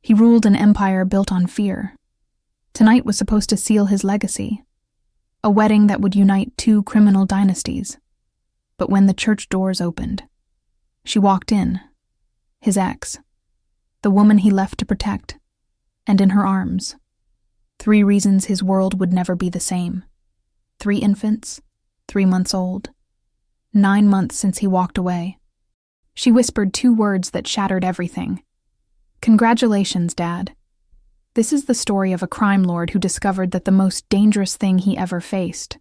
He ruled an empire built on fear. Tonight was supposed to seal his legacy, a wedding that would unite two criminal dynasties. But when the church doors opened, she walked in, his ex, the woman he left to protect, and in her arms, 3 reasons his world would never be the same. 3 infants, 3 months old, 9 months since he walked away. She whispered 2 words that shattered everything. "Congratulations, Dad." This is the story of a crime lord who discovered that the most dangerous thing he ever faced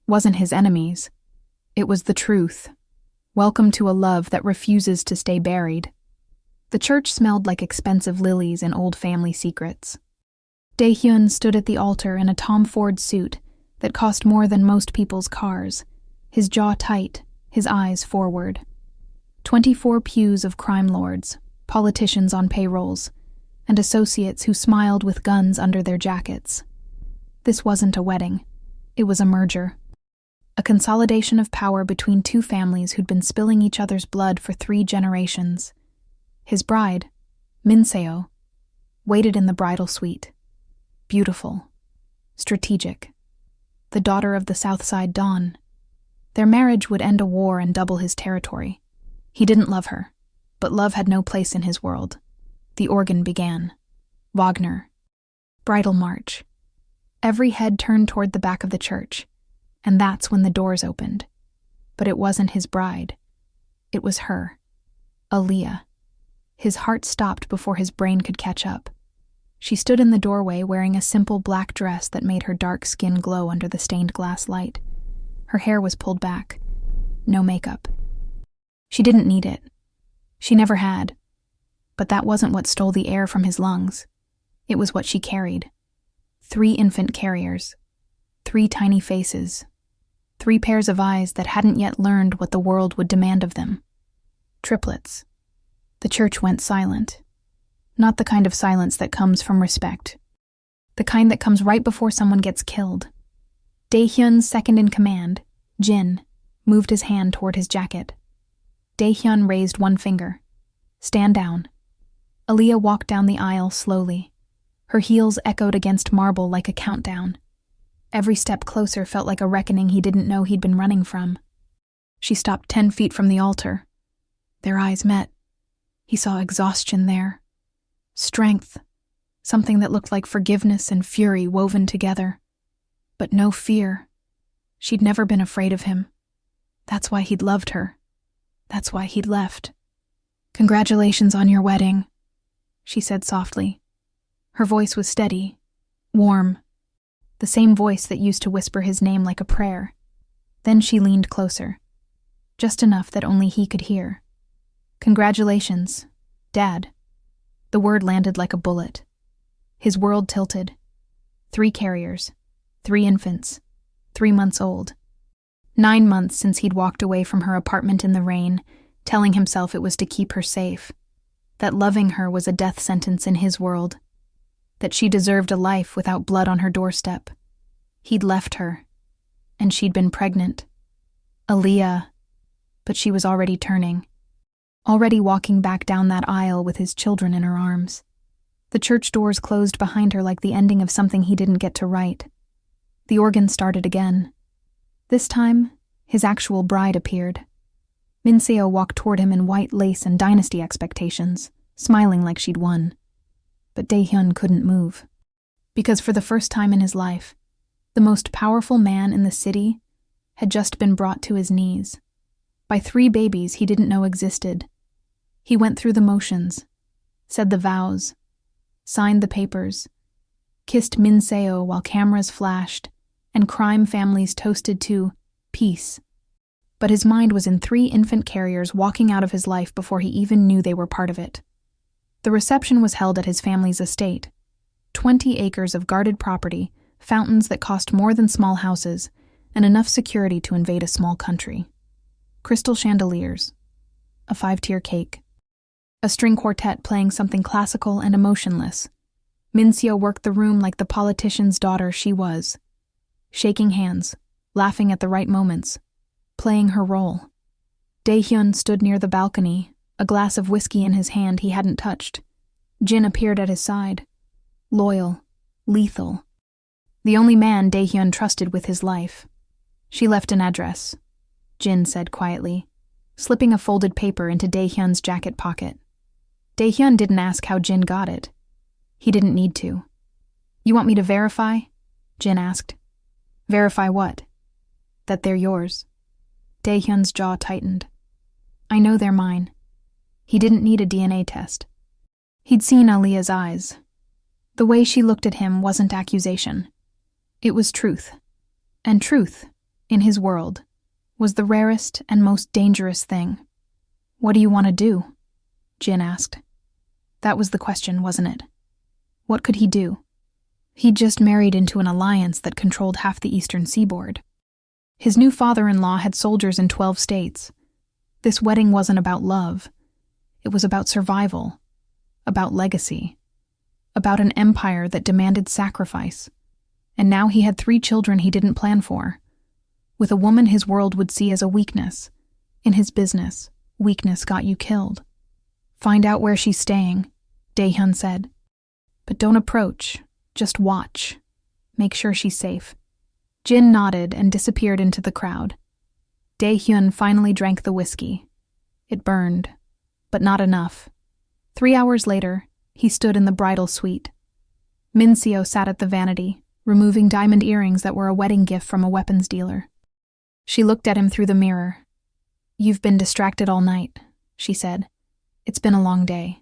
wasn't his enemies. It was the truth. Welcome to a love that refuses to stay buried. The church smelled like expensive lilies and old family secrets. Dae-hyun stood at the altar in a Tom Ford suit that cost more than most people's cars, his jaw tight, his eyes forward. 24 pews of crime lords, politicians on payrolls, and associates who smiled with guns under their jackets. This wasn't a wedding. It was a merger. A consolidation of power between 2 families who'd been spilling each other's blood for 3 generations. His bride, Min Seo, waited in the bridal suite. Beautiful. Strategic. The daughter of the Southside Dawn. Their marriage would end a war and double his territory. He didn't love her, but love had no place in his world. The organ began. Wagner. Bridal march. Every head turned toward the back of the church, and that's when the doors opened. But it wasn't his bride. It was her. Aaliyah. His heart stopped before his brain could catch up. She stood in the doorway wearing a simple black dress that made her dark skin glow under the stained glass light. Her hair was pulled back. No makeup. She didn't need it. She never had. But that wasn't what stole the air from his lungs. It was what she carried. 3 infant carriers. 3 tiny faces. 3 pairs of eyes that hadn't yet learned what the world would demand of them. Triplets. The church went silent. Not the kind of silence that comes from respect. The kind that comes right before someone gets killed. Dae-hyun's second in command, Jin, moved his hand toward his jacket. Dae-hyun raised one finger. "Stand down." Aaliyah walked down the aisle slowly. Her heels echoed against marble like a countdown. Every step closer felt like a reckoning he didn't know he'd been running from. She stopped 10 feet from the altar. Their eyes met. He saw exhaustion there. Strength. Something that looked like forgiveness and fury woven together. But no fear. She'd never been afraid of him. That's why he'd loved her. That's why he'd left. "Congratulations on your wedding," she said softly. Her voice was steady, warm, the same voice that used to whisper his name like a prayer. Then she leaned closer, just enough that only he could hear. "Congratulations, Dad." The word landed like a bullet. His world tilted. 3 carriers, 3 infants, 3 months old. 9 months since he'd walked away from her apartment in the rain, telling himself it was to keep her safe. That loving her was a death sentence in his world. That she deserved a life without blood on her doorstep. He'd left her, and she'd been pregnant. Aaliyah, but she was already turning. Already walking back down that aisle with his children in her arms. The church doors closed behind her like the ending of something he didn't get to write. The organ started again. This time, his actual bride appeared. Min Seo walked toward him in white lace and dynasty expectations, smiling like she'd won. But Dae-hyun couldn't move. Because for the first time in his life, the most powerful man in the city had just been brought to his knees. By 3 babies he didn't know existed. He went through the motions, said the vows, signed the papers, kissed Min Seo while cameras flashed, and crime families toasted to peace. But his mind was in 3 infant carriers walking out of his life before he even knew they were part of it. The reception was held at his family's estate. 20 acres of guarded property, fountains that cost more than small houses, and enough security to invade a small country. Crystal chandeliers. A 5-tier cake. A string quartet playing something classical and emotionless. Min Seo worked the room like the politician's daughter she was. Shaking hands, laughing at the right moments, playing her role. Dae-hyun stood near the balcony, a glass of whiskey in his hand he hadn't touched. Jin appeared at his side. Loyal, lethal. The only man Dae-hyun trusted with his life. She left an address, Jin said quietly, slipping a folded paper into Dae-hyun's jacket pocket. Dae-hyun didn't ask how Jin got it. He didn't need to. You want me to verify? Jin asked. Verify what? That they're yours. Dae-hyun's jaw tightened. I know they're mine. He didn't need a DNA test. He'd seen Aaliyah's eyes. The way she looked at him wasn't accusation. It was truth. And truth, in his world, was the rarest and most dangerous thing. What do you want to do? Jin asked. That was the question, wasn't it? What could he do? He'd just married into an alliance that controlled half the eastern seaboard. His new father-in-law had soldiers in 12 states. This wedding wasn't about love. It was about survival, about legacy, about an empire that demanded sacrifice. And now he had 3 children he didn't plan for, with a woman his world would see as a weakness. In his business, weakness got you killed. Find out where she's staying, Dae-hyun said. But don't approach, just watch. Make sure she's safe. Jin nodded and disappeared into the crowd. Dae-hyun finally drank the whiskey. It burned, but not enough. 3 hours later, he stood in the bridal suite. Min-seo sat at the vanity, removing diamond earrings that were a wedding gift from a weapons dealer. She looked at him through the mirror. You've been distracted all night, she said. It's been a long day.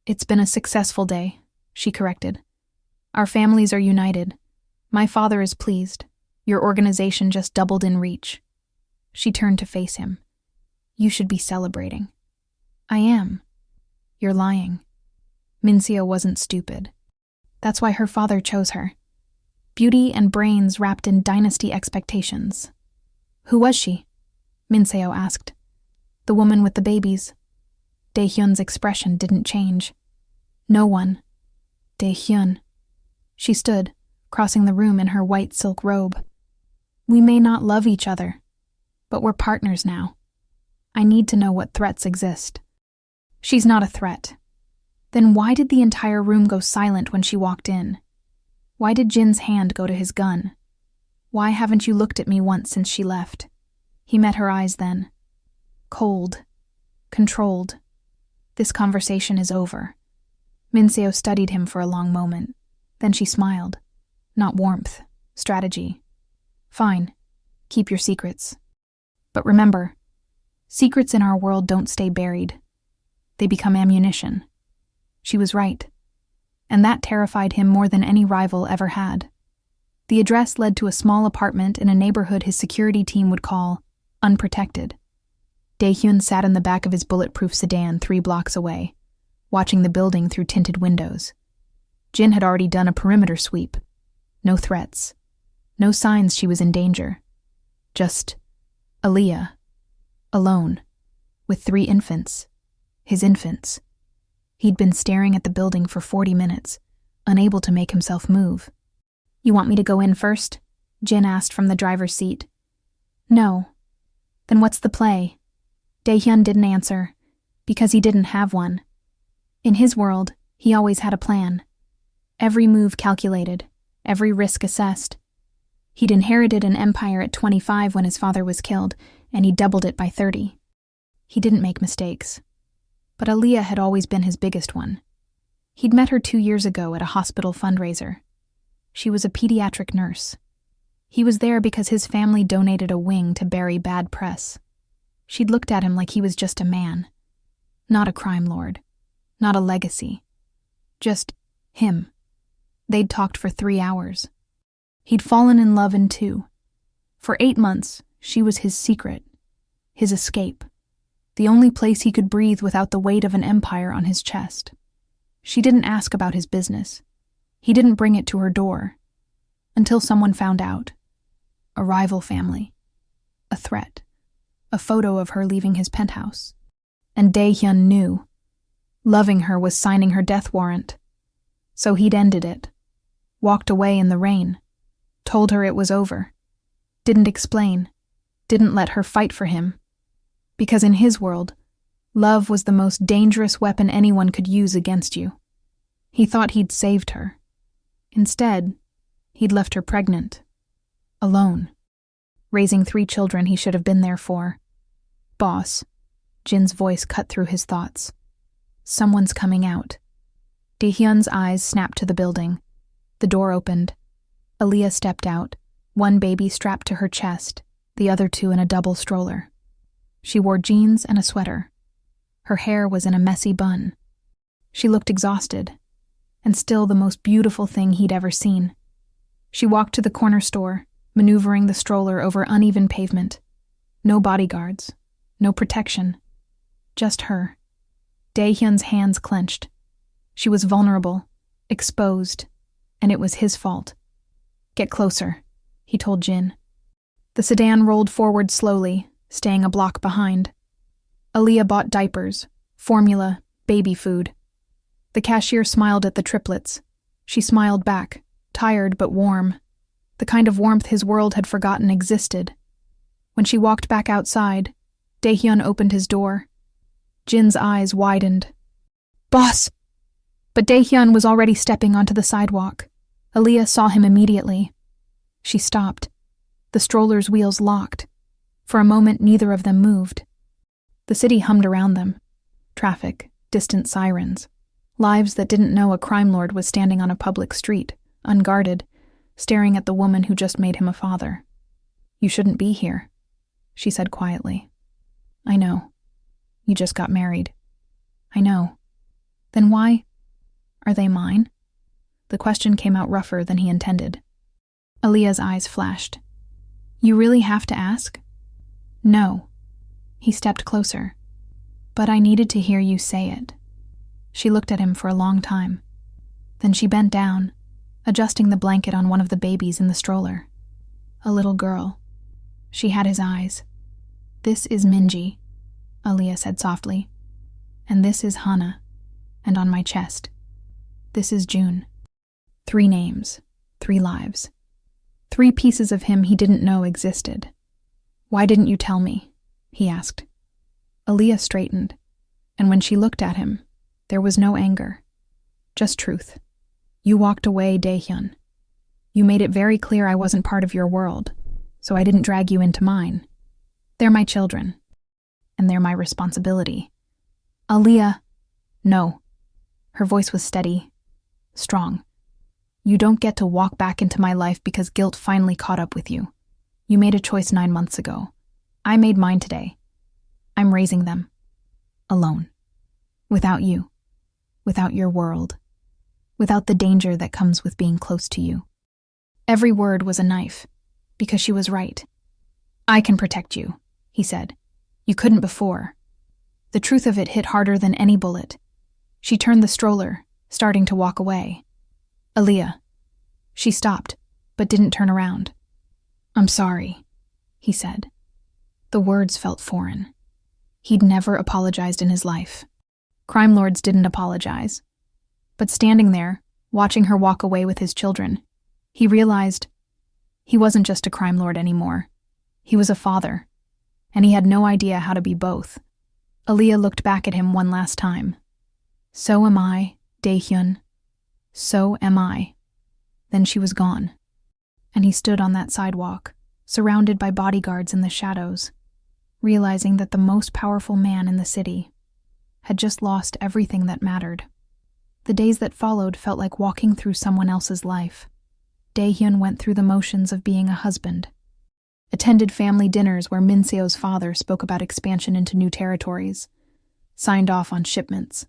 It's been a successful day, she corrected. Our families are united. My father is pleased. Your organization just doubled in reach. She turned to face him. You should be celebrating. I am. You're lying. Min-seo wasn't stupid. That's why her father chose her. Beauty and brains wrapped in dynasty expectations. Who was she? Min-seo asked. The woman with the babies. Dae-hyun's expression didn't change. No one. Dae-hyun. She stood, crossing the room in her white silk robe. We may not love each other, but we're partners now. I need to know what threats exist. She's not a threat. Then why did the entire room go silent when she walked in? Why did Jin's hand go to his gun? Why haven't you looked at me once since she left? He met her eyes then. Cold. Controlled. This conversation is over. Min-seo studied him for a long moment. Then she smiled. Not warmth. Strategy. Fine. Keep your secrets. But remember, secrets in our world don't stay buried. They become ammunition. She was right. And that terrified him more than any rival ever had. The address led to a small apartment in a neighborhood his security team would call unprotected. Dae-hyun sat in the back of his bulletproof sedan 3 blocks away, watching the building through tinted windows. Jin had already done a perimeter sweep. No threats. No signs she was in danger. Just Aaliyah. Alone. With 3 infants. His infants. He'd been staring at the building for 40 minutes, unable to make himself move. You want me to go in first? Jin asked from the driver's seat. No. Then what's the play? Dae-hyun didn't answer, because he didn't have one. In his world, he always had a plan. Every move calculated, every risk assessed. He'd inherited an empire at 25 when his father was killed, and he doubled it by 30. He didn't make mistakes. But Aaliyah had always been his biggest one. He'd met her 2 years ago at a hospital fundraiser. She was a pediatric nurse. He was there because his family donated a wing to bury bad press. She'd looked at him like he was just a man. Not a crime lord. Not a legacy. Just him. They'd talked for 3 hours. He'd fallen in love in 2. For 8 months, she was his secret. His escape. The only place he could breathe without the weight of an empire on his chest. She didn't ask about his business. He didn't bring it to her door. Until someone found out. A rival family. A threat. A photo of her leaving his penthouse. And Dae-hyun knew. Loving her was signing her death warrant. So he'd ended it. Walked away in the rain. Told her it was over. Didn't explain. Didn't let her fight for him. Because in his world, love was the most dangerous weapon anyone could use against you. He thought he'd saved her. Instead, he'd left her pregnant, alone, raising 3 children he should have been there for. "Boss," Jin's voice cut through his thoughts. "Someone's coming out." Daehyun's eyes snapped to the building. The door opened. Aaliyah stepped out, one baby strapped to her chest, the other 2 in a double stroller. She wore jeans and a sweater. Her hair was in a messy bun. She looked exhausted, and still the most beautiful thing he'd ever seen. She walked to the corner store, maneuvering the stroller over uneven pavement. No bodyguards, no protection. Just her. Daehyun's hands clenched. She was vulnerable, exposed, and it was his fault. "Get closer," he told Jin. The sedan rolled forward slowly, staying a block behind. Aaliyah bought diapers, formula, baby food. The cashier smiled at the triplets. She smiled back, tired but warm, the kind of warmth his world had forgotten existed. When she walked back outside, Daehyun opened his door. Jin's eyes widened. "Boss!" But Daehyun was already stepping onto the sidewalk. Aaliyah saw him immediately. She stopped. The stroller's wheels locked. For a moment, neither of them moved. The city hummed around them. Traffic, distant sirens. Lives that didn't know a crime lord was standing on a public street, unguarded, staring at the woman who just made him a father. "You shouldn't be here," she said quietly. "I know. You just got married." "I know. Then why? Are they mine?" The question came out rougher than he intended. Aaliyah's eyes flashed. "You really have to ask?" "No." He stepped closer. "But I needed to hear you say it." She looked at him for a long time. Then she bent down, adjusting the blanket on one of the babies in the stroller. A little girl. She had his eyes. "This is Minji," Aaliyah said softly. "And this is Hana. And on my chest. This is June." 3 names, 3 lives. 3 pieces of him he didn't know existed. "Why didn't you tell me?" he asked. Aaliyah straightened, and when she looked at him, there was no anger, just truth. "You walked away, Daehyun. You made it very clear I wasn't part of your world, so I didn't drag you into mine. They're my children, and they're my responsibility." "Aaliyah." "No." Her voice was steady, strong. "You don't get to walk back into my life because guilt finally caught up with you. You made a choice 9 months ago. I made mine today. I'm raising them. Alone. Without you. Without your world. Without the danger that comes with being close to you." Every word was a knife, because she was right. "I can protect you," he said. "You couldn't before." The truth of it hit harder than any bullet. She turned the stroller, starting to walk away. "Aaliyah." She stopped, but didn't turn around. "I'm sorry," he said. The words felt foreign. He'd never apologized in his life. Crime lords didn't apologize. But standing there, watching her walk away with his children, he realized he wasn't just a crime lord anymore. He was a father, and he had no idea how to be both. Aaliyah looked back at him one last time. "So am I, Daehyun. So am I." Then she was gone, and he stood on that sidewalk, surrounded by bodyguards in the shadows, realizing that the most powerful man in the city had just lost everything that mattered. The days that followed felt like walking through someone else's life. Daehyun went through the motions of being a husband, attended family dinners where Min Seo's father spoke about expansion into new territories, signed off on shipments,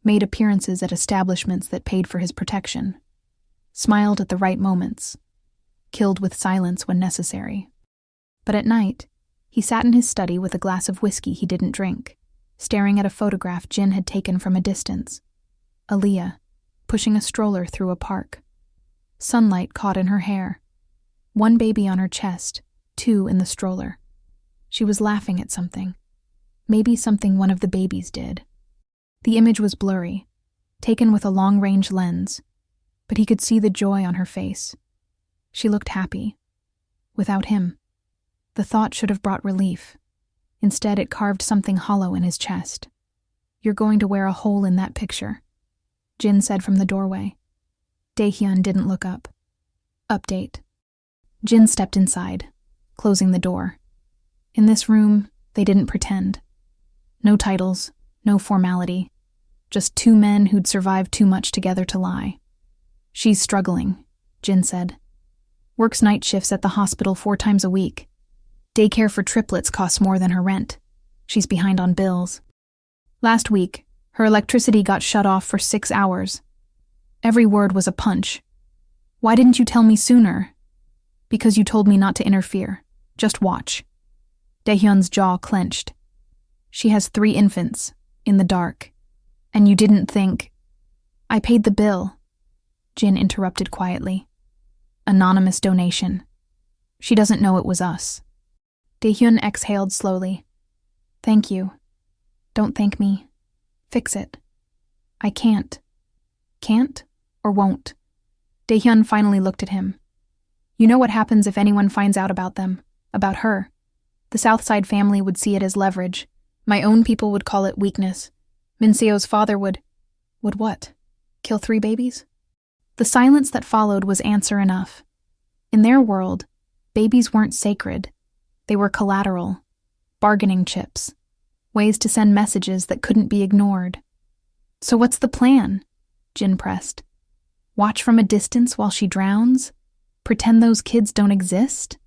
made appearances at establishments that paid for his protection, smiled at the right moments, killed with silence when necessary. But at night, he sat in his study with a glass of whiskey he didn't drink, staring at a photograph Jin had taken from a distance. Aaliyah, pushing a stroller through a park. Sunlight caught in her hair. 1 baby on her chest, 2 in the stroller. She was laughing at something. Maybe something one of the babies did. The image was blurry, taken with a long-range lens, but he could see the joy on her face. She looked happy. Without him. The thought should have brought relief. Instead, it carved something hollow in his chest. "You're going to wear a hole in that picture." Jin said from the doorway. Daehyun didn't look up. Update. Jin stepped inside, closing the door. In this room, they didn't pretend. No titles, no formality. Just two men who'd survived too much together to lie. She's struggling, Jin said. Works night shifts at the hospital 4 times a week. Daycare for triplets costs more than her rent. She's behind on bills. Last week, her electricity got shut off for 6 hours. Every word was a punch. Why didn't you tell me sooner? Because you told me not to interfere. Just watch. Daehyun's jaw clenched. She has 3 infants, in the dark. And you didn't think... I paid the bill, Jin interrupted quietly. Anonymous donation. She doesn't know it was us. Daehyun exhaled slowly. Thank you. Don't thank me. Fix it. I can't. Can't or won't? Daehyun finally looked at him. You know what happens if anyone finds out about them, about her. The Southside family would see it as leverage. My own people would call it weakness. Minseo's father would what? Kill 3 babies? The silence that followed was answer enough. In their world, babies weren't sacred. They were collateral, bargaining chips, ways to send messages that couldn't be ignored. So what's the plan? Jin pressed. Watch from a distance while she drowns? Pretend those kids don't exist?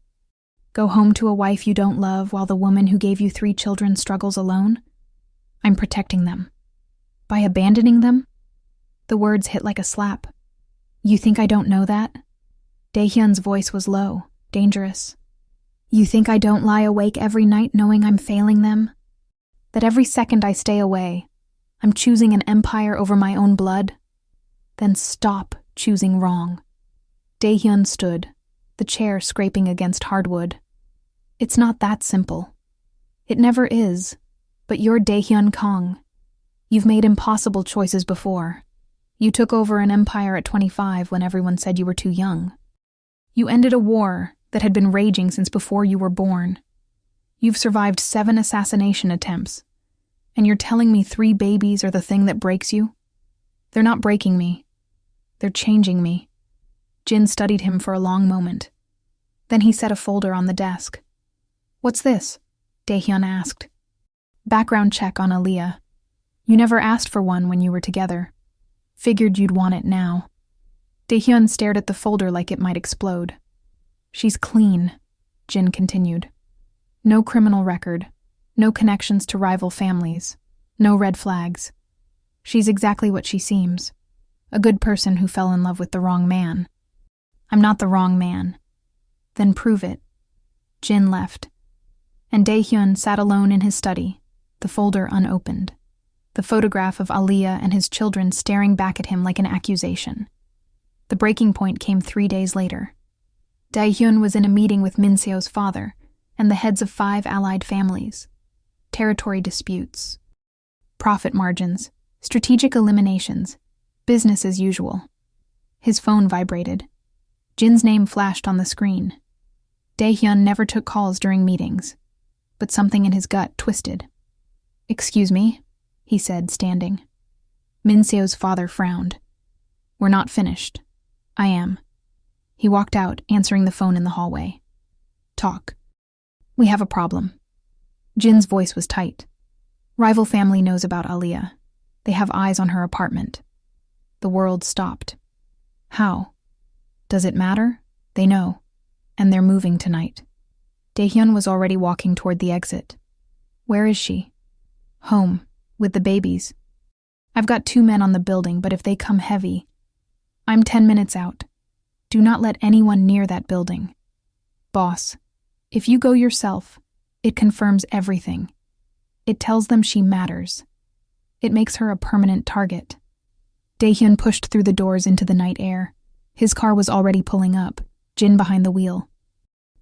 Go home to a wife you don't love while the woman who gave you 3 children struggles alone? I'm protecting them. By abandoning them? The words hit like a slap. You think I don't know that? Daehyun's voice was low, dangerous. You think I don't lie awake every night knowing I'm failing them? That every second I stay away, I'm choosing an empire over my own blood? Then stop choosing wrong. Daehyun stood, the chair scraping against hardwood. It's not that simple. It never is, but you're Daehyun Kong. You've made impossible choices before. You took over an empire at 25 when everyone said you were too young. You ended a war that had been raging since before you were born. You've survived 7 assassination attempts, and you're telling me 3 babies are the thing that breaks you? They're not breaking me. They're changing me. Jin studied him for a long moment. Then he set a folder on the desk. What's this? Daehyun asked. Background check on Aaliyah. You never asked for one when you were together. Figured you'd want it now. Daehyun stared at the folder like it might explode. She's clean, Jin continued. No criminal record, no connections to rival families, no red flags. She's exactly what she seems. A good person who fell in love with the wrong man. I'm not the wrong man. Then prove it. Jin left, and Daehyun sat alone in his study, the folder unopened. The photograph of Aaliyah and his children staring back at him like an accusation. The breaking point came 3 days later. Daehyun was in a meeting with Minseo's father and the heads of 5 allied families. Territory disputes, profit margins, strategic eliminations, business as usual. His phone vibrated. Jin's name flashed on the screen. Daehyun never took calls during meetings, but something in his gut twisted. Excuse me, he said, standing. Minseo's father frowned. We're not finished. I am. He walked out, answering the phone in the hallway. Talk. We have a problem. Jin's voice was tight. Rival family knows about Aaliyah. They have eyes on her apartment. The world stopped. How? Does it matter? They know. And they're moving tonight. Daehyun was already walking toward the exit. Where is she? Home. With the babies. I've got 2 men on the building, but if they come heavy... I'm 10 minutes out. Do not let anyone near that building. Boss, if you go yourself, it confirms everything. It tells them she matters. It makes her a permanent target. Daehyun pushed through the doors into the night air. His car was already pulling up, Jin behind the wheel.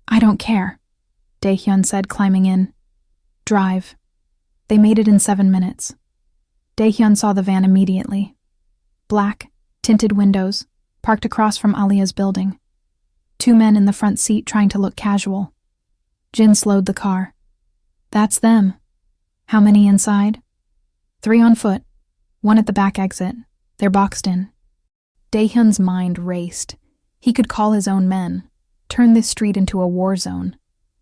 I don't care, Daehyun said, climbing in. Drive. They made it in 7 minutes. Daehyun saw the van immediately. Black, tinted windows, parked across from Aaliyah's building. 2 men in the front seat trying to look casual. Jin slowed the car. That's them. How many inside? 3 on foot, 1 at the back exit. They're boxed in. Daehyun's mind raced. He could call his own men, turn this street into a war zone,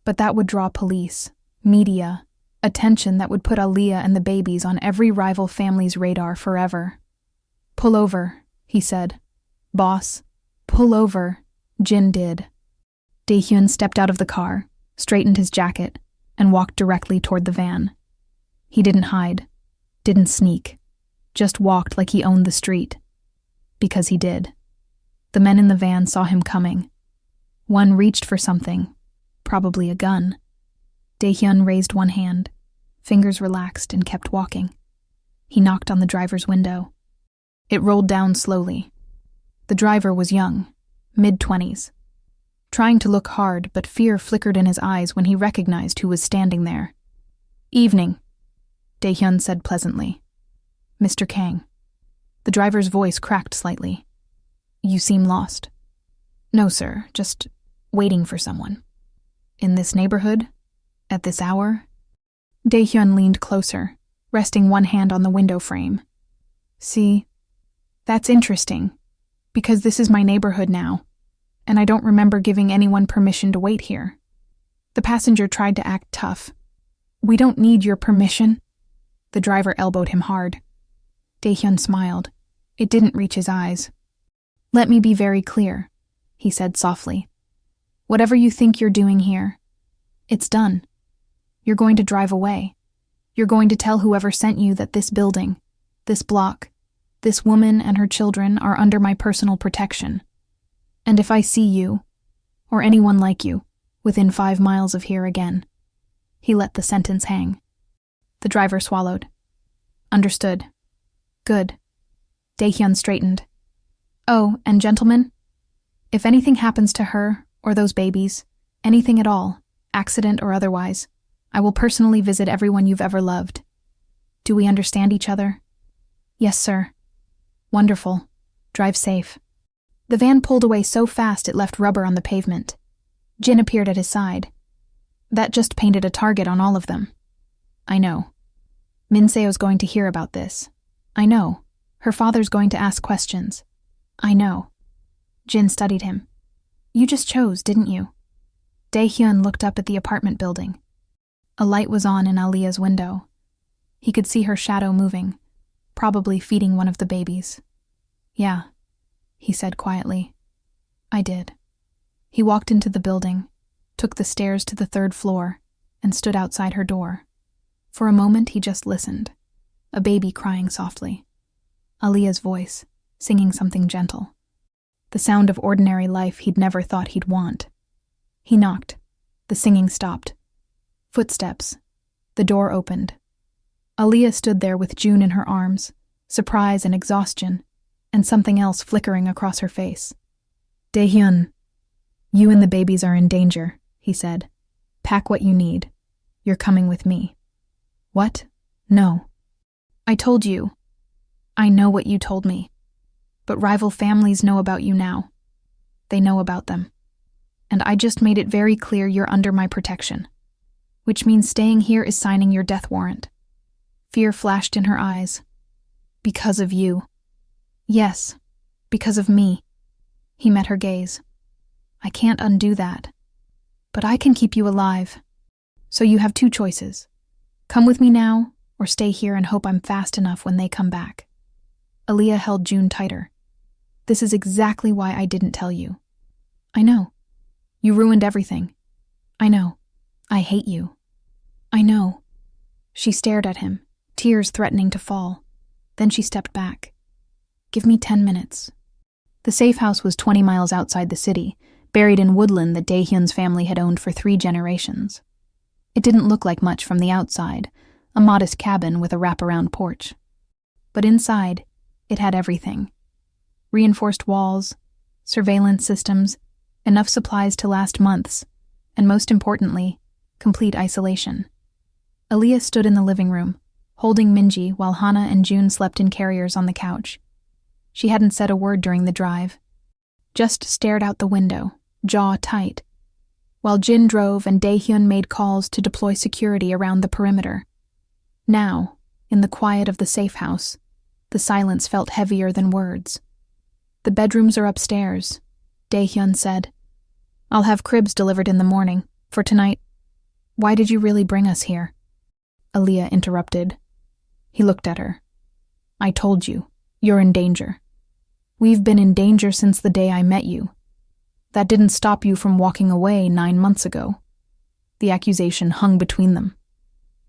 but that would draw police, media, attention that would put Aaliyah and the babies on every rival family's radar forever. "Pull over," he said. "Boss, pull over." Jin did. Daehyun stepped out of the car, straightened his jacket, and walked directly toward the van. He didn't hide, didn't sneak, just walked like he owned the street. Because he did. The men in the van saw him coming. One reached for something, probably a gun. Daehyun raised one hand, fingers relaxed, and kept walking. He knocked on the driver's window. It rolled down slowly. The driver was young, mid-20s. Trying to look hard, but fear flickered in his eyes when he recognized who was standing there. "Evening," Daehyun said pleasantly. "Mr. Kang." The driver's voice cracked slightly. "You seem lost." "No, sir, just waiting for someone." "In this neighborhood? At this hour?" Daehyun leaned closer, resting one hand on the window frame. "See, that's interesting, because this is my neighborhood now, and I don't remember giving anyone permission to wait here." The passenger tried to act tough. "We don't need your permission." The driver elbowed him hard. Daehyun smiled. It didn't reach his eyes. "Let me be very clear," he said softly. "Whatever you think you're doing here, it's done. You're going to drive away. You're going to tell whoever sent you that this building, this block, this woman and her children are under my personal protection. And if I see you, or anyone like you, within 5 miles of here again." He let the sentence hang. The driver swallowed. "Understood. Good." Daehyun straightened. "Oh, and gentlemen, if anything happens to her or those babies, anything at all, accident or otherwise, I will personally visit everyone you've ever loved. Do we understand each other?" "Yes, sir." "Wonderful. Drive safe." The van pulled away so fast it left rubber on the pavement. Jin appeared at his side. "That just painted a target on all of them." "I know. Minseo's going to hear about this." "I know. Her father's going to ask questions." "I know." Jin studied him. "You just chose, didn't you?" Daehyun looked up at the apartment building. A light was on in Aaliyah's window. He could see her shadow moving, probably feeding one of the babies. "Yeah," he said quietly. "I did." He walked into the building, took the stairs to the 3rd floor, and stood outside her door. For a moment he just listened, a baby crying softly. Aaliyah's voice, singing something gentle. The sound of ordinary life he'd never thought he'd want. He knocked. The singing stopped. Footsteps. The door opened. Aaliyah stood there with June in her arms, surprise and exhaustion, and something else flickering across her face. "Daehyun, you and the babies are in danger," he said. "Pack what you need. You're coming with me." "What? No." "I told you. I know what you told me. But rival families know about you now. They know about them. And I just made it very clear you're under my protection. Which means staying here is signing your death warrant." Fear flashed in her eyes. "Because of you." "Yes, because of me." He met her gaze. "I can't undo that. But I can keep you alive. So you have 2 choices. Come with me now, or stay here and hope I'm fast enough when they come back." Aaliyah held June tighter. "This is exactly why I didn't tell you." "I know. You ruined everything. I know. I hate you." "I know." She stared at him, tears threatening to fall. Then she stepped back. "Give me 10 minutes." The safe house was 20 miles outside the city, buried in woodland that Daehyun's family had owned for 3 generations. It didn't look like much from the outside, a modest cabin with a wraparound porch. But inside, it had everything. Reinforced walls, surveillance systems, enough supplies to last months, and most importantly, complete isolation. Aaliyah stood in the living room, holding Minji while Hana and June slept in carriers on the couch. She hadn't said a word during the drive, just stared out the window, jaw tight, while Jin drove and Daehyun made calls to deploy security around the perimeter. Now, in the quiet of the safe house, The silence felt heavier than words. "The bedrooms are upstairs," Dae-hyun said. "I'll have cribs delivered in the morning. For tonight." "Why did you really bring us here?" Aaliyah interrupted. He looked at her. "I told you, you're in danger. We've been in danger since the day I met you. That didn't stop you from walking away 9 months ago." The accusation hung between them.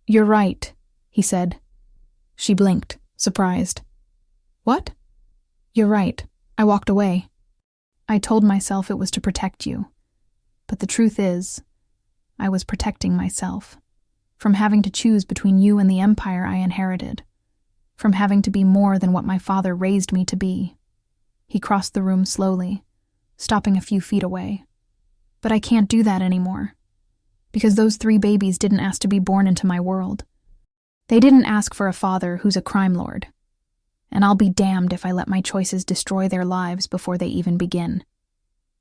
"You're right," he said. She blinked, surprised. "What?" "You're right. I walked away. I told myself it was to protect you. But the truth is, I was protecting myself. From having to choose between you and the empire I inherited. From having to be more than what my father raised me to be." He crossed the room slowly, stopping a few feet away. "But I can't do that anymore. Because those 3 babies didn't ask to be born into my world. They didn't ask for a father who's a crime lord. And I'll be damned if I let my choices destroy their lives before they even begin."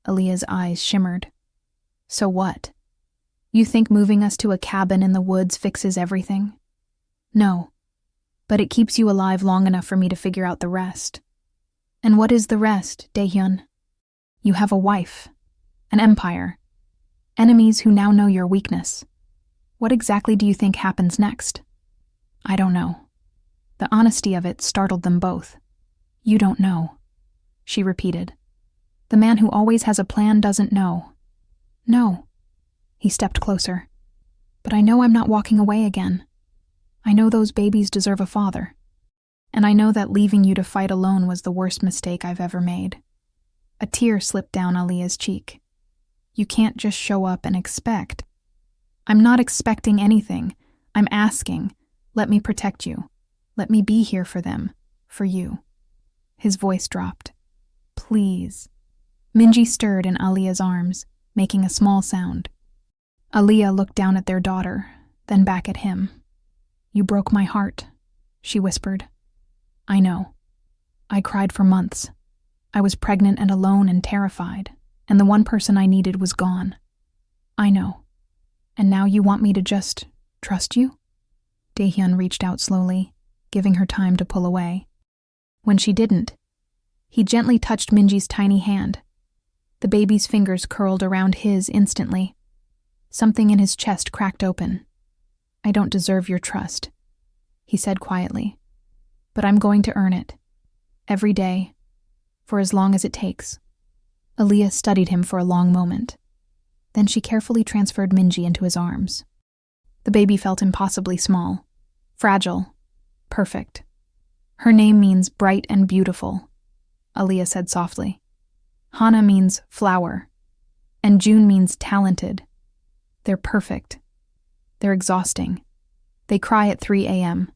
Aaliyah's eyes shimmered. "So what? You think moving us to a cabin in the woods fixes everything?" "No. But it keeps you alive long enough for me to figure out the rest." "And what is the rest, Dae-hyun?" "You have a wife. An empire. Enemies who now know your weakness. What exactly do you think happens next?" "I don't know." The honesty of it startled them both. "You don't know," she repeated. "The man who always has a plan doesn't know." "No." He stepped closer. "But I know I'm not walking away again. I know those babies deserve a father. And I know that leaving you to fight alone was the worst mistake I've ever made." A tear slipped down Aaliyah's cheek. "You can't just show up and expect." "I'm not expecting anything. I'm asking. Let me protect you. Let me be here for them. For you." His voice dropped. "Please." Minji stirred in Aaliyah's arms, making a small sound. Aaliyah looked down at their daughter, then back at him. "You broke my heart," she whispered. "I know. I cried for months. I was pregnant and alone and terrified, and the one person I needed was gone. I know. And now you want me to just trust you?" Dae-hyun reached out slowly, giving her time to pull away. When she didn't, he gently touched Minji's tiny hand. The baby's fingers curled around his instantly. Something in his chest cracked open. "I don't deserve your trust," he said quietly. "But I'm going to earn it. Every day. For as long as it takes." Aaliyah studied him for a long moment. Then she carefully transferred Minji into his arms. The baby felt impossibly small. Fragile. Perfect. "Her name means bright and beautiful," Aaliyah said softly. "Hana means flower. And June means talented. They're perfect. They're exhausting. They cry at 3 a.m.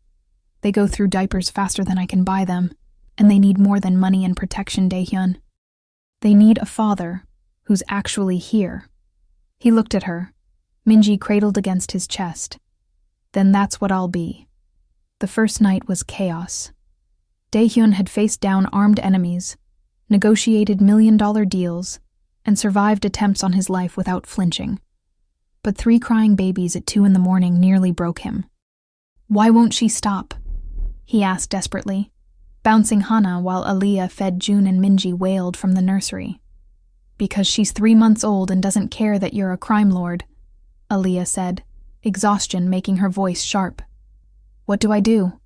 They go through diapers faster than I can buy them, and they need more than money and protection, Dae-hyun. They need a father who's actually here." He looked at her, Minji cradled against his chest. "Then that's what I'll be." The first night was chaos. Dae-hyun had faced down armed enemies, negotiated million-dollar deals, and survived attempts on his life without flinching. But 3 crying babies at 2 a.m. nearly broke him. "Why won't she stop?" he asked desperately, bouncing Hana while Aaliyah fed June and Minji wailed from the nursery. "Because she's 3 months old and doesn't care that you're a crime lord," Aaliyah said, exhaustion making her voice sharp. "What do I do?"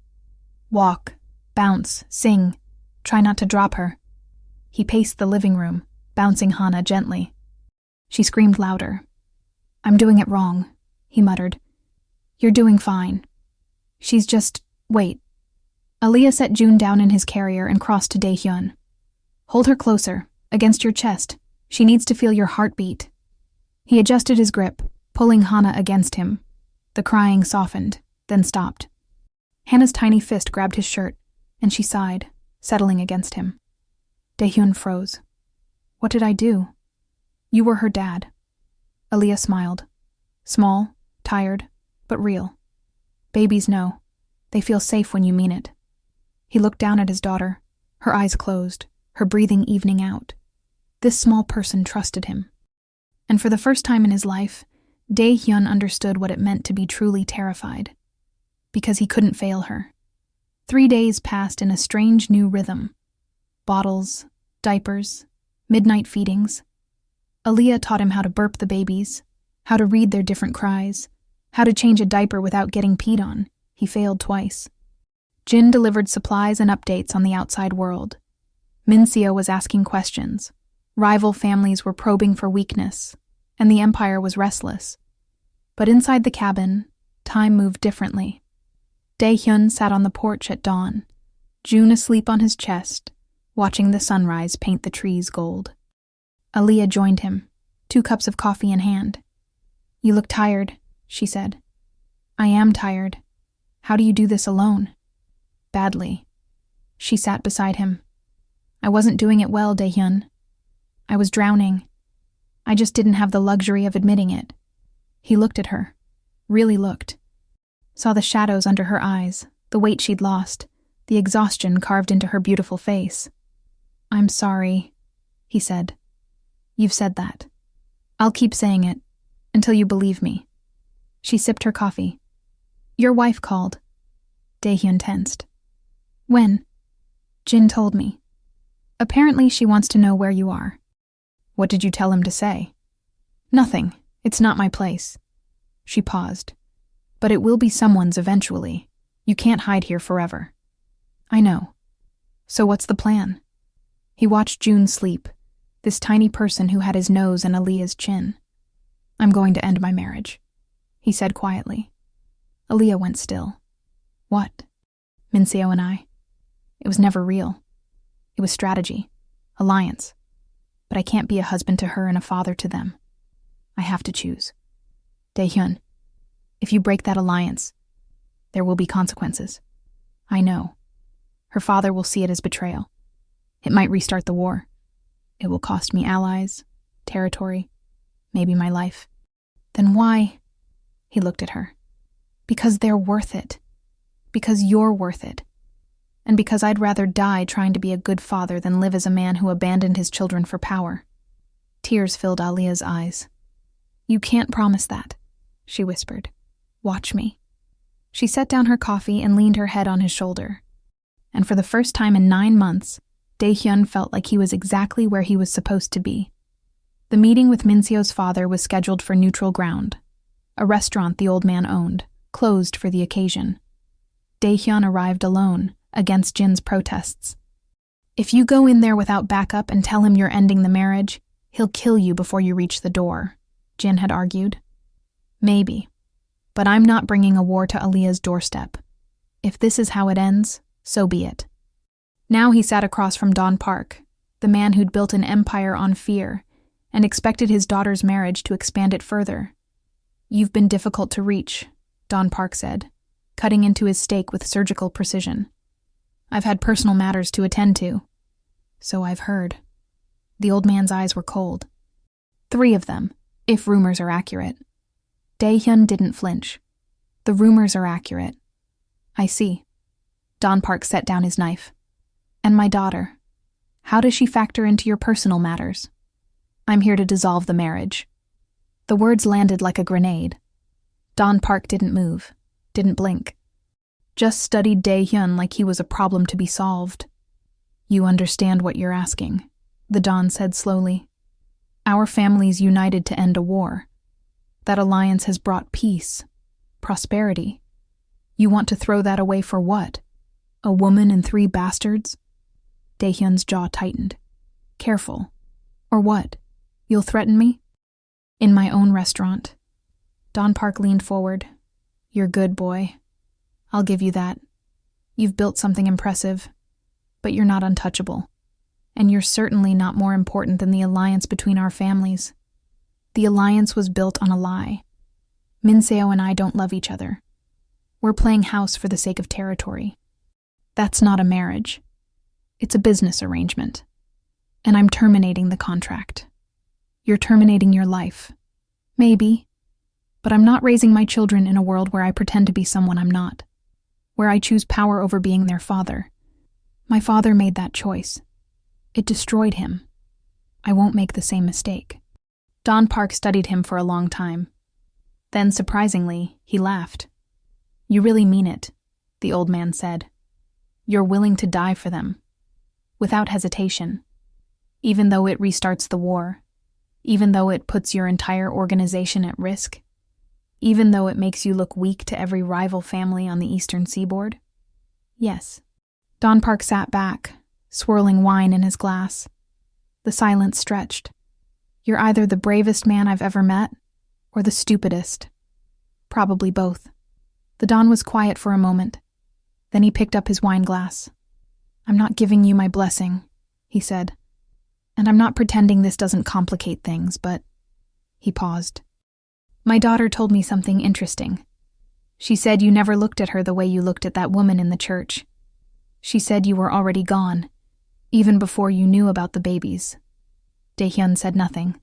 "Walk, bounce, sing. Try not to drop her." He paced the living room, bouncing Hana gently. She screamed louder. "I'm doing it wrong," he muttered. "You're doing fine. She's just... wait." Aaliyah set June down in his carrier and crossed to Dae-hyun. "Hold her closer, against your chest. She needs to feel your heartbeat." He adjusted his grip, pulling Hana against him. The crying softened, then stopped. Hannah's tiny fist grabbed his shirt, and she sighed, settling against him. Dae-hyun froze. "What did I do?" "You were her dad." Aaliyah smiled. Small, tired, but real. "Babies know. They feel safe when you mean it." He looked down at his daughter, her eyes closed, her breathing evening out. This small person trusted him. And for the first time in his life, Dae-hyun understood what it meant to be truly terrified. Because he couldn't fail her. 3 days passed in a strange new rhythm. Bottles, diapers, midnight feedings. Aaliyah taught him how to burp the babies, how to read their different cries, how to change a diaper without getting peed on. He failed twice. Jin delivered supplies and updates on the outside world. Mincio was asking questions. Rival families were probing for weakness, and the empire was restless. But inside the cabin, time moved differently. Dae-hyun sat on the porch at dawn, June asleep on his chest, watching the sunrise paint the trees gold. Aaliyah joined him, 2 cups of coffee in hand. "You look tired," she said. "I am tired. How do you do this alone?" "Badly." She sat beside him. "I wasn't doing it well, Dae-hyun. I was drowning. I just didn't have the luxury of admitting it." He looked at her, really looked. Saw the shadows under her eyes, the weight she'd lost, the exhaustion carved into her beautiful face. "I'm sorry," he said. "You've said that. I'll keep saying it, until you believe me." She sipped her coffee. "Your wife called." Dae-hyun tensed. "When?" "Jin told me. Apparently she wants to know where you are." "What did you tell him to say?" "Nothing. It's not my place." She paused. "But it will be someone's eventually. You can't hide here forever." "I know. So what's the plan?" He watched June sleep, this tiny person who had his nose in Aaliyah's chin. "I'm going to end my marriage," he said quietly. Aaliyah went still. "What?" "Mincio and I. It was never real. It was strategy, alliance. But I can't be a husband to her and a father to them. I have to choose. Dae-hyun, if you break that alliance, there will be consequences. I know. Her father will see it as betrayal. It might restart the war. It will cost me allies, territory, maybe my life. Then why?" He looked at her. "Because they're worth it. Because you're worth it. And because I'd rather die trying to be a good father than live as a man who abandoned his children for power." Tears filled Aaliyah's eyes. "You can't promise that," she whispered. "Watch me." She set down her coffee and leaned her head on his shoulder. And for the first time in 9 months, Dae-hyun felt like he was exactly where he was supposed to be. The meeting with Mincio's father was scheduled for neutral ground, a restaurant the old man owned, closed for the occasion. Dae-hyun arrived alone, against Jin's protests. "If you go in there without backup and tell him you're ending the marriage, he'll kill you before you reach the door," Jin had argued. "Maybe. But I'm not bringing a war to Aaliyah's doorstep. If this is how it ends, so be it." Now he sat across from Don Park, the man who'd built an empire on fear, and expected his daughter's marriage to expand it further. "You've been difficult to reach," Don Park said, cutting into his steak with surgical precision. "I've had personal matters to attend to." "So I've heard." The old man's eyes were cold. 3 of them, if rumors are accurate. Dae-hyun didn't flinch. "The rumors are accurate." "I see." Don Park set down his knife. "And my daughter. How does she factor into your personal matters?" "I'm here to dissolve the marriage." The words landed like a grenade. Don Park didn't move, didn't blink. Just studied Dae-hyun like he was a problem to be solved. "You understand what you're asking," the Don said slowly. "Our family's united to end a war. That alliance has brought peace, prosperity. You want to throw that away for what? A woman and 3 bastards?" Dae-hyun's jaw tightened. "Careful. Or what? You'll threaten me?" "In my own restaurant." Don Park leaned forward. "You're good, boy. I'll give you that. You've built something impressive, but you're not untouchable. And you're certainly not more important than the alliance between our families. The alliance was built on a lie. Mincio and I don't love each other. We're playing house for the sake of territory. That's not a marriage. It's a business arrangement. And I'm terminating the contract. You're terminating your life. Maybe. But I'm not raising my children in a world where I pretend to be someone I'm not. Where I choose power over being their father. My father made that choice. It destroyed him. I won't make the same mistake." Don Park studied him for a long time. Then, surprisingly, he laughed. "You really mean it," the old man said. You're willing to die for them. Without hesitation. Even though it restarts the war. Even though it puts your entire organization at risk. Even though it makes you look weak to every rival family on the eastern seaboard. Yes. Don Park sat back, swirling wine in his glass. The silence stretched. You're either the bravest man I've ever met, or the stupidest. Probably both. The Don was quiet for a moment. Then he picked up his wine glass. I'm not giving you my blessing, he said. And I'm not pretending this doesn't complicate things, but... He paused. My daughter told me something interesting. She said you never looked at her the way you looked at that woman in the church. She said you were already gone, even before you knew about the babies. Daehyun said nothing.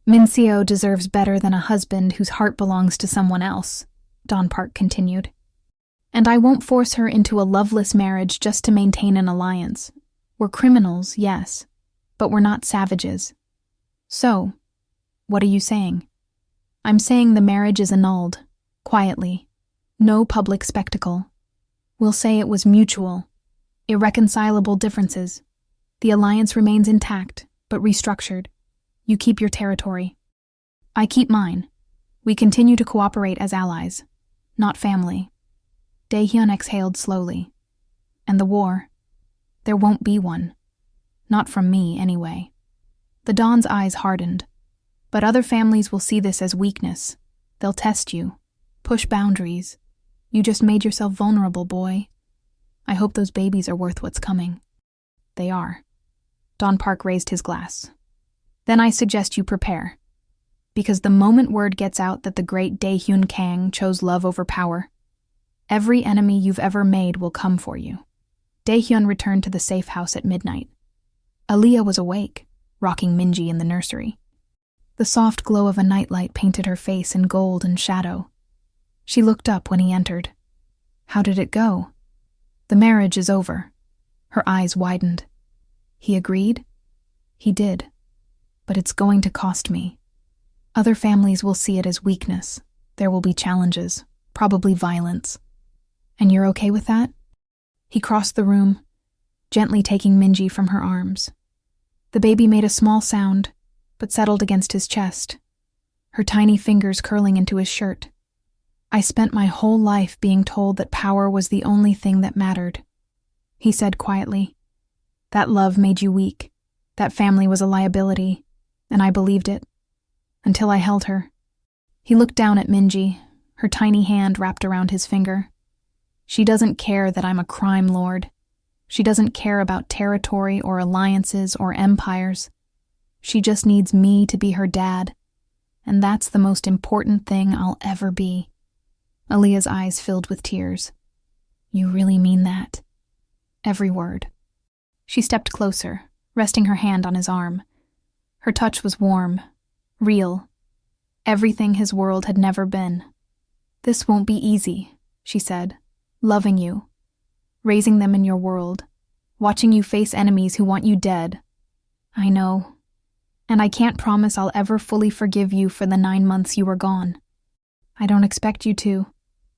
Min-seo deserves better than a husband whose heart belongs to someone else, Don Park continued. And I won't force her into a loveless marriage just to maintain an alliance. We're criminals, yes, but we're not savages. So, what are you saying? I'm saying the marriage is annulled, quietly. No public spectacle. We'll say it was mutual. Irreconcilable differences. The alliance remains intact, but restructured. You keep your territory. I keep mine. We continue to cooperate as allies, not family. Daehyun exhaled slowly. And the war? There won't be one. Not from me, anyway. The Don's eyes hardened. But other families will see this as weakness. They'll test you. Push boundaries. You just made yourself vulnerable, boy. I hope those babies are worth what's coming. They are. Don Park raised his glass. Then I suggest you prepare. Because the moment word gets out that the great Daehyun Kang chose love over power, every enemy you've ever made will come for you. Daehyun returned to the safe house at midnight. Aaliyah was awake, rocking Minji in the nursery. The soft glow of a nightlight painted her face in gold and shadow. She looked up when he entered. How did it go? The marriage is over. Her eyes widened. He agreed? He did. But it's going to cost me. Other families will see it as weakness. There will be challenges, probably violence. And you're okay with that? He crossed the room, gently taking Minji from her arms. The baby made a small sound, but settled against his chest, her tiny fingers curling into his shirt. I spent my whole life being told that power was the only thing that mattered, he said quietly. That love made you weak. That family was a liability, and I believed it. Until I held her. He looked down at Minji, her tiny hand wrapped around his finger. She doesn't care that I'm a crime lord. She doesn't care about territory or alliances or empires. She just needs me to be her dad, and that's the most important thing I'll ever be. Aaliyah's eyes filled with tears. You really mean that? Every word. She stepped closer, resting her hand on his arm. Her touch was warm, real. Everything his world had never been. This won't be easy, she said, loving you, raising them in your world, watching you face enemies who want you dead. I know. And I can't promise I'll ever fully forgive you for the 9 months you were gone. I don't expect you to.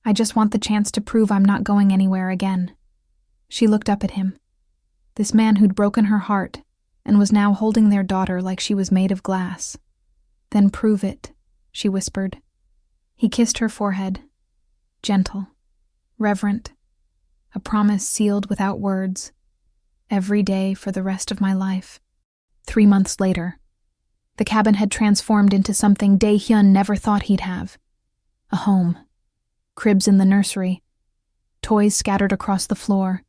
I just want the chance to prove I'm not going anywhere again. She looked up at him. This man who'd broken her heart and was now holding their daughter like she was made of glass. Then prove it, she whispered. He kissed her forehead. Gentle, reverent, a promise sealed without words. Every day for the rest of my life. 3 months later, the cabin had transformed into something Daehyun never thought he'd have. A home. Cribs in the nursery. Toys scattered across the floor.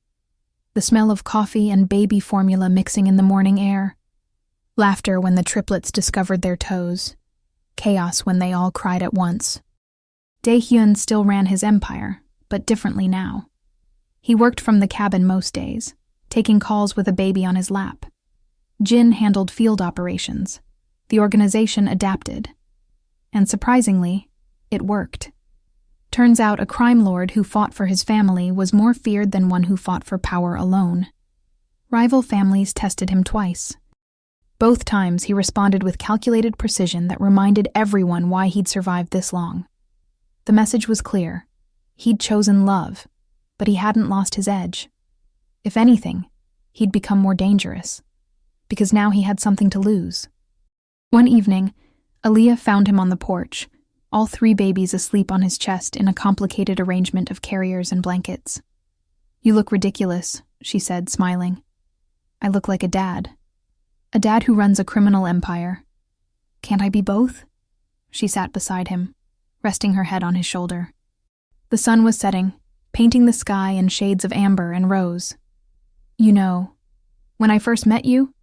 The smell of coffee and baby formula mixing in the morning air. Laughter when the triplets discovered their toes. Chaos when they all cried at once. Daehyun still ran his empire, but differently now. He worked from the cabin most days, taking calls with a baby on his lap. Jin handled field operations. The organization adapted. And surprisingly, it worked. Turns out a crime lord who fought for his family was more feared than one who fought for power alone. Rival families tested him twice. Both times he responded with calculated precision that reminded everyone why he'd survived this long. The message was clear. He'd chosen love, but he hadn't lost his edge. If anything, he'd become more dangerous, because now he had something to lose. One evening, Aaliyah found him on the porch, all 3 babies asleep on his chest in a complicated arrangement of carriers and blankets. "You look ridiculous," she said, smiling. "I look like a dad who runs a criminal empire. Can't I be both?" She sat beside him, resting her head on his shoulder. The sun was setting, painting the sky in shades of amber and rose. "You know, when I first met you,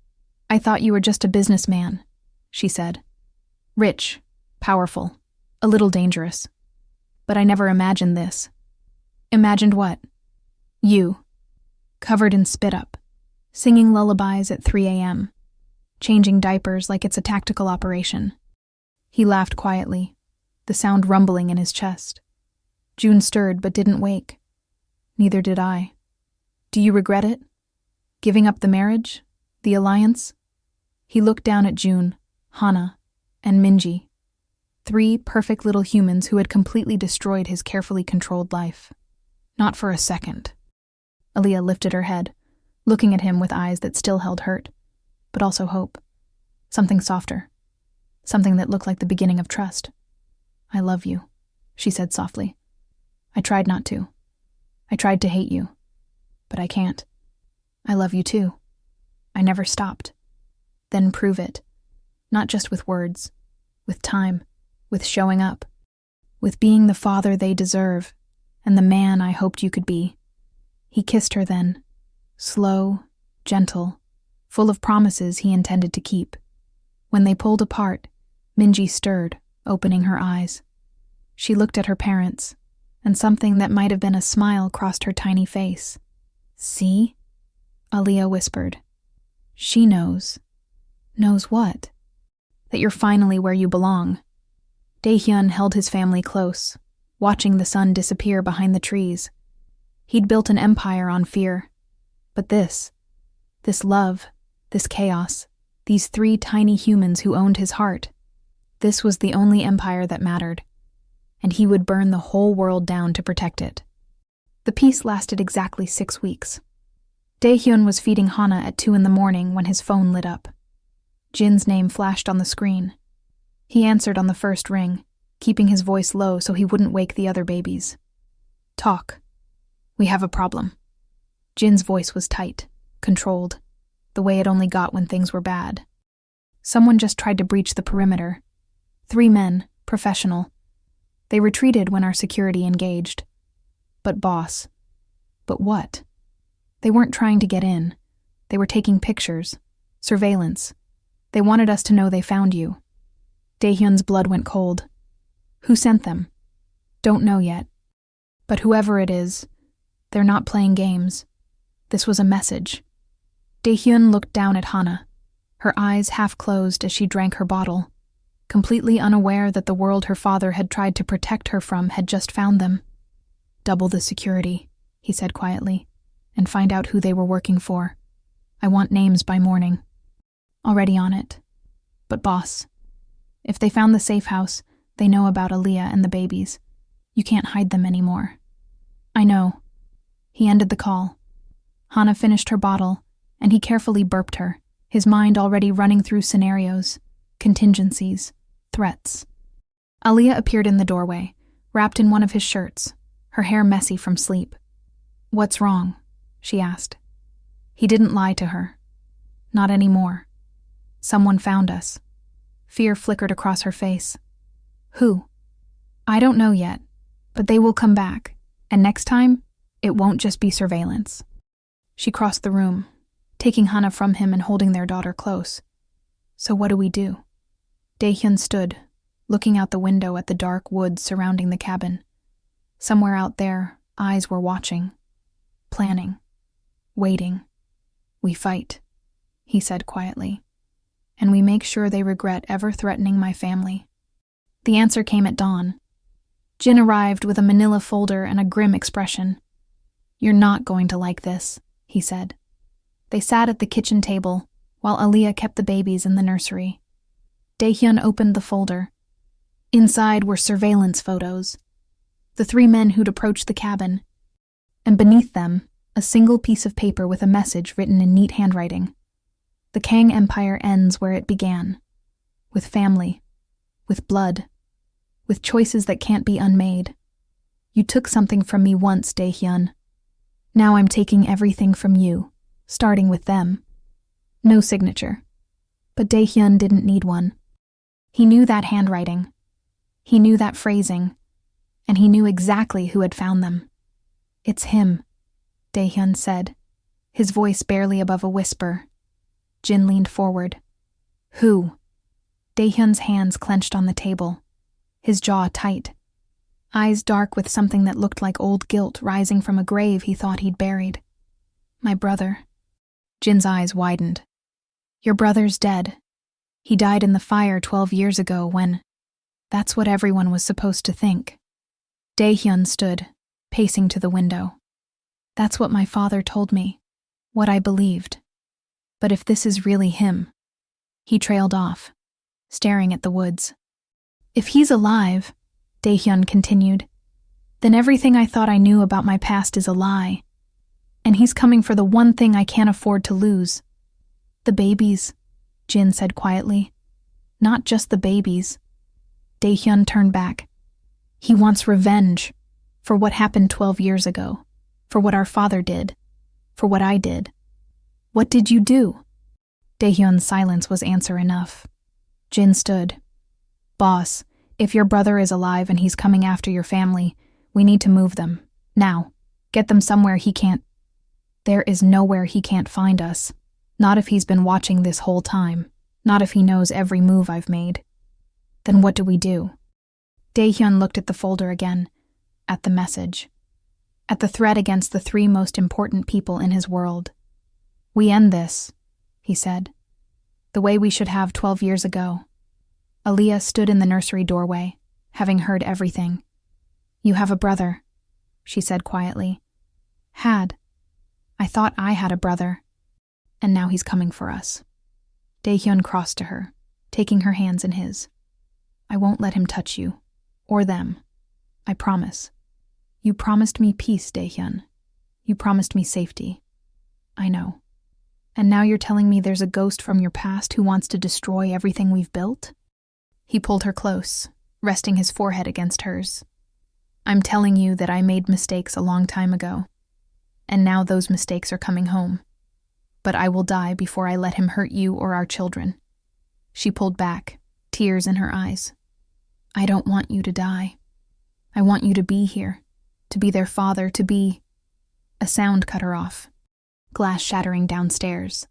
I thought you were just a businessman," she said. "Rich, powerful, a little dangerous. But I never imagined this." "Imagined what?" "You, covered in spit-up, singing lullabies at 3 a.m., changing diapers like it's a tactical operation." He laughed quietly, the sound rumbling in his chest. June stirred but didn't wake. "Neither did I." "Do you regret it? Giving up the marriage? The alliance?" He looked down at June, Hana, and Minji, 3 perfect little humans who had completely destroyed his carefully controlled life. "Not for a second." Aaliyah lifted her head, looking at him with eyes that still held hurt, but also hope. Something softer. Something that looked like the beginning of trust. "I love you," she said softly. "I tried not to. I tried to hate you. But I can't. I love you too. I never stopped." "Then prove it. Not just with words. With time. With showing up. With being the father they deserve, and the man I hoped you could be." He kissed her then, slow, gentle, full of promises he intended to keep. When they pulled apart, Minji stirred, opening her eyes. She looked at her parents, and something that might have been a smile crossed her tiny face. "See?" Aaliyah whispered. "She knows." "Knows what?" "That you're finally where you belong." Daehyun held his family close, watching the sun disappear behind the trees. He'd built an empire on fear. But this love, this chaos, these 3 tiny humans who owned his heart, this was the only empire that mattered, and he would burn the whole world down to protect it. The peace lasted exactly 6 weeks. Daehyun was feeding Hana at 2 a.m. when his phone lit up. Jin's name flashed on the screen. He answered on the first ring, keeping his voice low so he wouldn't wake the other babies. "Talk. We have a problem." Jin's voice was tight, controlled, the way it only got when things were bad. "Someone just tried to breach the perimeter. 3 men, professional. They retreated when our security engaged. But boss." "But what?" "They weren't trying to get in. They were taking pictures. Surveillance. They wanted us to know they found you." Daehyun's blood went cold. "Who sent them?" "Don't know yet. But whoever it is, they're not playing games. This was a message." Daehyun looked down at Hana, her eyes half closed as she drank her bottle, completely unaware that the world her father had tried to protect her from had just found them. "Double the security," he said quietly, "and find out who they were working for. I want names by morning." "Already on it. But boss, if they found the safe house, they know about Aaliyah and the babies. You can't hide them anymore." "I know." He ended the call. Hana finished her bottle, and he carefully burped her, his mind already running through scenarios, contingencies, threats. Aaliyah appeared in the doorway, wrapped in one of his shirts, her hair messy from sleep. "What's wrong?" she asked. He didn't lie to her. Not anymore. "Someone found us." Fear flickered across her face. "Who?" "I don't know yet, but they will come back, and next time, it won't just be surveillance." She crossed the room, taking Hana from him and holding their daughter close. "So what do we do?" Daehyun stood, looking out the window at the dark woods surrounding the cabin. Somewhere out there, eyes were watching, planning, waiting. "We fight," he said quietly, "and we make sure they regret ever threatening my family." The answer came at dawn. Jin arrived with a manila folder and a grim expression. "You're not going to like this," he said. They sat at the kitchen table, while Aaliyah kept the babies in the nursery. Daehyun opened the folder. Inside were surveillance photos. The 3 men who'd approached the cabin. And beneath them, A single piece of paper with a message written in neat handwriting. The Kang Empire ends where it began. With family. With blood. With choices that can't be unmade. You took something from me once, Dae-hyun. Now I'm taking everything from you, starting with them. No signature. But Dae-hyun didn't need one. He knew that handwriting. He knew that phrasing. And he knew exactly who had found them. It's him, Dae-hyun said, his voice barely above a whisper. Jin leaned forward. Who? Dae-hyun's hands clenched on the table, his jaw tight. Eyes dark with something that looked like old guilt rising from a grave he thought he'd buried. My brother. Jin's eyes widened. Your brother's dead. He died in the fire 12 years ago when... That's what everyone was supposed to think. Dae-hyun stood, pacing to the window. That's what my father told me. What I believed. But if this is really him... He trailed off, staring at the woods. If he's alive, Dae-hyun continued, then everything I thought I knew about my past is a lie. And he's coming for the one thing I can't afford to lose. The babies, Jin said quietly. Not just the babies. Dae-hyun turned back. He wants revenge for what happened 12 years ago, for what our father did, for what I did. What did you do? Dae-hyun's silence was answer enough. Jin stood. Boss, if your brother is alive and he's coming after your family, we need to move them. Now. Get them somewhere he can't. There is nowhere he can't find us. Not if he's been watching this whole time. Not if he knows every move I've made. Then what do we do? Dae-hyun looked at the folder again, at the message, at the threat against the 3 most important people in his world. We end this, he said, the way we should have 12 years ago. Aaliyah stood in the nursery doorway, having heard everything. You have a brother, she said quietly. Had. I thought I had a brother. And now he's coming for us. Dae-hyun crossed to her, taking her hands in his. I won't let him touch you. Or them. I promise. You promised me peace, Dae-hyun. You promised me safety. I know. And now you're telling me there's a ghost from your past who wants to destroy everything we've built? He pulled her close, resting his forehead against hers. I'm telling you that I made mistakes a long time ago. And now those mistakes are coming home. But I will die before I let him hurt you or our children. She pulled back, tears in her eyes. I don't want you to die. I want you to be here, to be their father, to be... A sound cut her off, glass shattering downstairs.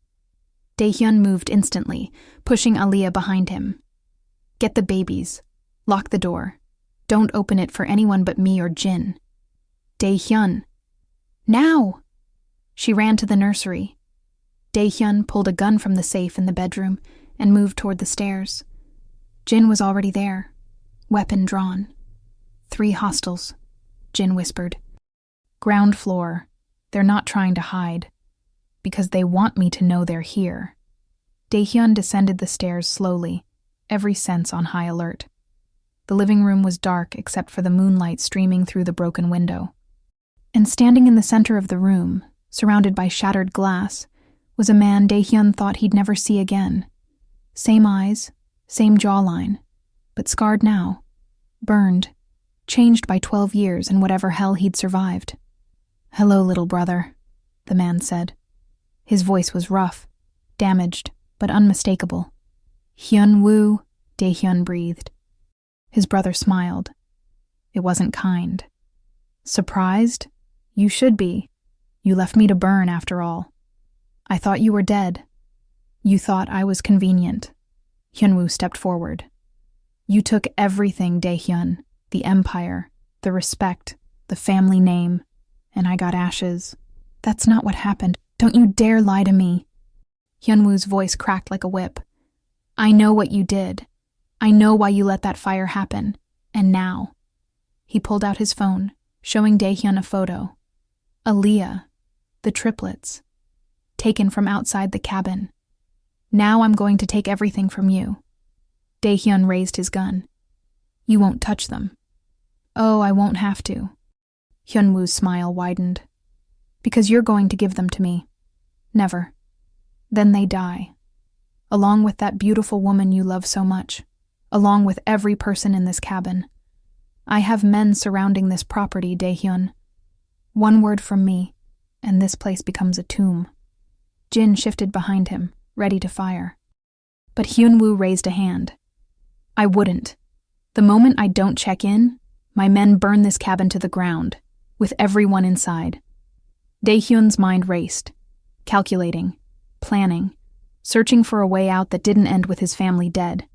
Dae-hyun moved instantly, pushing Aaliyah behind him. Get the babies. Lock the door. Don't open it for anyone but me or Jin. Dae-hyun. Now! She ran to the nursery. Dae-hyun pulled a gun from the safe in the bedroom and moved toward the stairs. Jin was already there, weapon drawn. 3 hostiles, Jin whispered. Ground floor. They're not trying to hide. Because they want me to know they're here. Dae-hyun descended the stairs slowly, every sense on high alert. The living room was dark except for the moonlight streaming through the broken window. And standing in the center of the room, surrounded by shattered glass, was a man Dae-hyun thought he'd never see again. Same eyes, same jawline, but scarred now, burned, changed by 12 years and whatever hell he'd survived. Hello, little brother, the man said. His voice was rough, damaged, but unmistakable. Hyun-woo, Dae-hyun breathed. His brother smiled. It wasn't kind. Surprised? You should be. You left me to burn after all. I thought you were dead. You thought I was convenient. Hyun-woo stepped forward. You took everything, Dae-hyun, the empire, the respect, the family name, and I got ashes. That's not what happened. Don't you dare lie to me. Hyun-woo's voice cracked like a whip. I know what you did. I know why you let that fire happen. And now. He pulled out his phone, showing Dae-hyun a photo. Aaliyah, the triplets, taken from outside the cabin. Now I'm going to take everything from you. Dae-hyun raised his gun. You won't touch them. Oh, I won't have to. Hyun-woo's smile widened. Because you're going to give them to me. Never. Then they die. Along with that beautiful woman you love so much. Along with every person in this cabin. I have men surrounding this property, Dae-hyun. One word from me, and this place becomes a tomb. Jin shifted behind him, ready to fire. But Hyun-woo raised a hand. I wouldn't. The moment I don't check in, my men burn this cabin to the ground, with everyone inside. Dae-hyun's mind raced, calculating, planning, searching for a way out that didn't end with his family dead.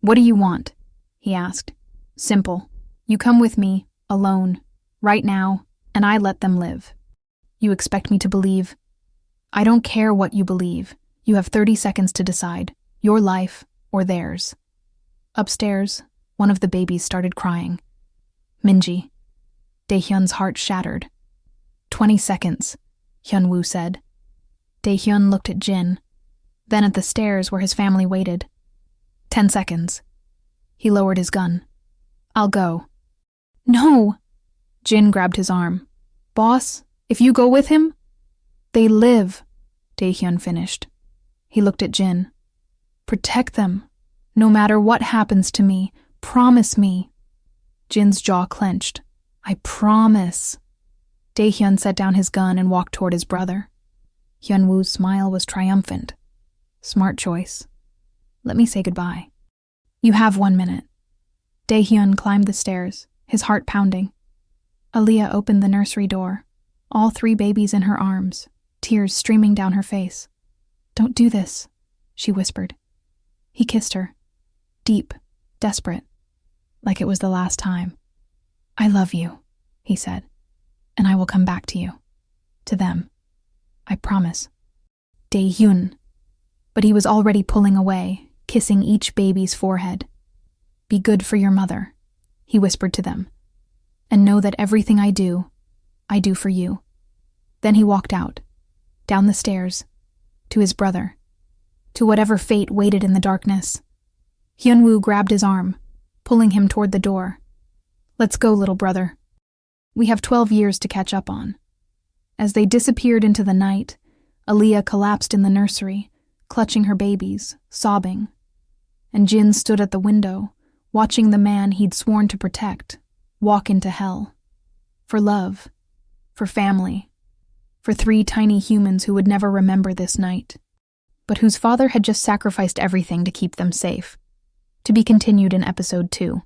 What do you want? He asked. Simple. You come with me, alone, right now, and I let them live. You expect me to believe? I don't care what you believe. You have 30 seconds to decide, your life or theirs. Upstairs, one of the babies started crying. Minji. Dae-hyun's heart shattered. 20 seconds, Hyun-woo said. Dae-hyun looked at Jin, then at the stairs where his family waited. 10 seconds. He lowered his gun. I'll go. No! Jin grabbed his arm. Boss, if you go with him? They live, Dae-hyun finished. He looked at Jin. Protect them. No matter what happens to me, promise me. Jin's jaw clenched. I promise. Dae-hyun set down his gun and walked toward his brother. Hyun-woo's smile was triumphant. Smart choice. Let me say goodbye. You have 1 minute. Dae-hyun climbed the stairs, his heart pounding. Aaliyah opened the nursery door, all 3 babies in her arms, tears streaming down her face. Don't do this, she whispered. He kissed her, deep, desperate, like it was the last time. I love you, he said, and I will come back to you, to them. I promise. Dae-hyun. But he was already pulling away, kissing each baby's forehead. Be good for your mother, he whispered to them, and know that everything I do for you. Then he walked out, down the stairs, to his brother, to whatever fate waited in the darkness. Hyun-woo grabbed his arm, pulling him toward the door. Let's go, little brother. We have 12 years to catch up on. As they disappeared into the night, Aaliyah collapsed in the nursery, clutching her babies, sobbing. And Jin stood at the window, watching the man he'd sworn to protect walk into hell. For love, for family, for 3 tiny humans who would never remember this night, but whose father had just sacrificed everything to keep them safe. To be continued in episode 2.